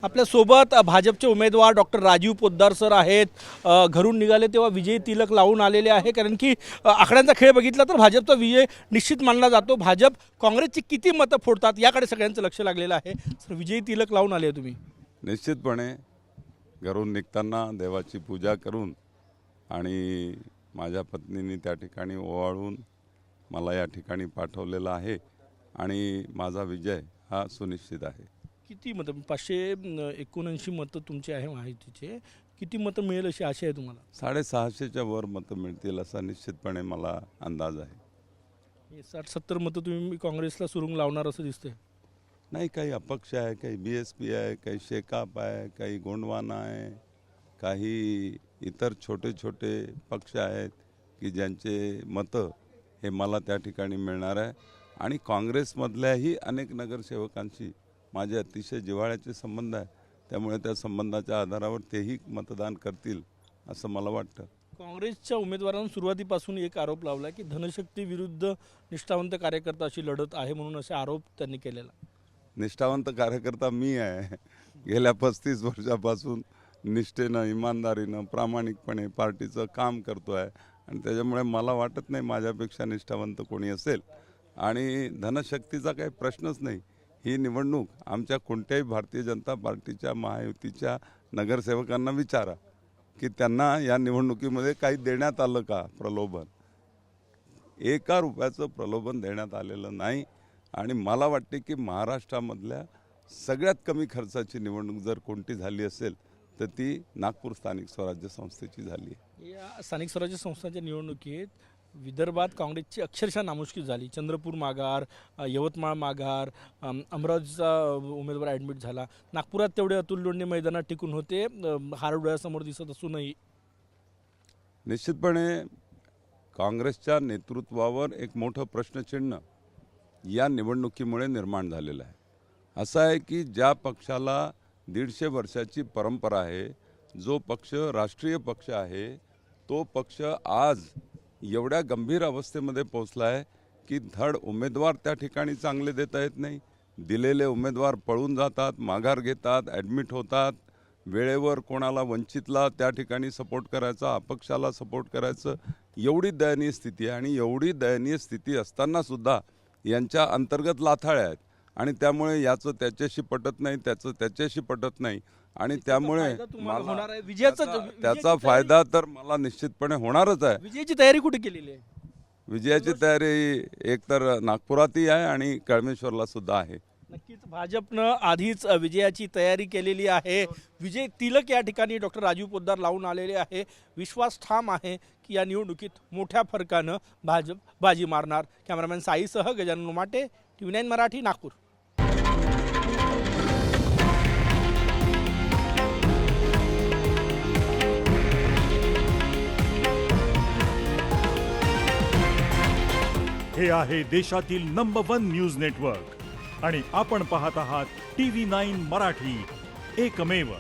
आपल्या सोबत भाजपचे उमेदवार डॉक्टर राजीव पोद्दार सर आहेत। घरून निघाले तेव्हा विजयी तिलक लावून आलेले आहे, कारण की आकड्यांचा खेळ बघितला तर भाजपचा विजय निश्चित मानला जातो। भाजप काँग्रेसची किती मतं फोडतात याकडे सगळ्यांचं लक्ष लागलेलं आहे। सर, विजयी तिलक लावून आले तुम्ही। निश्चितपणे घरून निघताना देवाची पूजा करून आणि माझ्या पत्नीने त्या ठिकाणी ओवाळून मला या ठिकाणी पाठवलेलं आहे आणि माझा विजय हा सुनिश्चित आहे। किती मतं? 579 मतं तुमचे आहे माहितीचे। किती मतं मिळेल अशी आशा आहे तुम्हाला? 650च्या वर मतं मिळतील असा निश्चितपणे मला अंदाज आहे। 60-70 मतं तुम्ही काँग्रेसला सुरुंग लावणार असं दिसतंय। नाही, काही अपक्ष आहे, काही BSP आहे, काही शेकाप आहे, काही गोंडवाना आहे, काही इतर छोटे छोटे पक्ष आहेत की ज्यांचे मतं हे मला त्या ठिकाणी मिळणार आहे। आणि काँग्रेसमधल्याही अनेक नगरसेवकांशी माझे अतिशय जिव्हाळ्याचे संबंध आहे, त्यामुळे त्या संबंधाच्या आधारावर तेही मतदान करतील असं मला वाटतं। काँग्रेसच्या उमेदवारांनी सुरुवातीपासून एक आरोप लावला की धनशक्ती विरुद्ध निष्ठावंत कार्यकर्ता अशी लढत आहे, म्हणून असे आरोप त्यांनी केलेला। निष्ठावंत कार्यकर्ता मी आहे। गेल्या 35 वर्षापासून निष्ठेनं, इमानदारीनं, प्रामाणिकपणे पार्टीचं काम करतो आहे आणि त्याच्यामुळे मला वाटत नाही माझ्यापेक्षा निष्ठावंत कोणी असेल। आणि धनशक्तीचा काही प्रश्नच नाही। ही निवडणूक आमच्या कोणत्याही भारतीय जनता पार्टीच्या महायुतीच्या नगरसेवकांना विचारा की त्यांना या निवडणुकीमध्ये काही देण्यात आलं का प्रलोभन। 1 रुपयाचं प्रलोभन देण्यात आलेलं नाही। आणि मला वाटते की महाराष्ट्रामधल्या सगळ्यात कमी खर्चाची निवडणूक जर कोणती झाली असेल तर ती नागपूर स्थानिक स्वराज्य संस्थेची झाली आहे। या स्थानिक स्वराज्य संस्थांच्या निवडणुकीत विदर्भात काँग्रेसची अक्षरशः नामुष्की झाली। चंद्रपूर माघार, यवतमाळ माघार, अमरावतीचा उमेदवार ॲडमिट झाला। नागपुरात तेवढे अतुल लोंढे मैदानात टिकून होते, हार डोळ्यासमोर दिसत असूनही। निश्चितपणे काँग्रेसच्या नेतृत्वावर एक मोठं प्रश्नचिन्ह या निवडणुकीमुळे निर्माण झालेलं आहे। असं आहे की ज्या पक्षाला 150 वर्षाची परंपरा आहे, जो पक्ष राष्ट्रीय पक्ष आहे, तो पक्ष आज एवढ्या गंभीर अवस्थेमध्ये पोहोचला आहे की धड उमेदवार त्या ठिकाणी चांगले देता येत नाही। दिलेले उमेदवार पळून जातात, माघार घेतात, ॲडमिट होतात। वेळेवर कोणाला वंचितला त्या ठिकाणी सपोर्ट करायचा, अपक्षाला सपोर्ट करायचं, एवढी दयनीय स्थिती आहे। आणि एवढी दयनीय स्थिती असतानासुद्धा यांच्या अंतर्गत लाथाळ्या आहेत आणि त्यामुळे याचं त्याच्याशी पटत नाही, त्याचं त्याच्याशी पटत नाही आणि त्यामुळे त्याचा फायदा तर मला निश्चितपणे होणारच आहे। विजयाची तयारी कुठे केलेली आहे? विजयाची तयारी एकतर नागपुरातही आहे आणि कळमेश्वरला सुद्धा आहे। नक्कीच भाजपनं आधीच विजयाची तयारी केलेली आहे। विजय तिलक या ठिकाणी डॉक्टर राजीव पोद्दार लावून आलेले आहे। विश्वास ठाम आहे की या निवडणुकीत मोठ्या फरकानं भाजप बाजी मारणार। कॅमेरामॅन साईसह गजानन माटे, TV9 मराठी, नागपूर। हे आहे देशातील नंबर 1 न्यूज नेटवर्क आणि आपण पाहत आहात TV9 मराठी, एकमेव।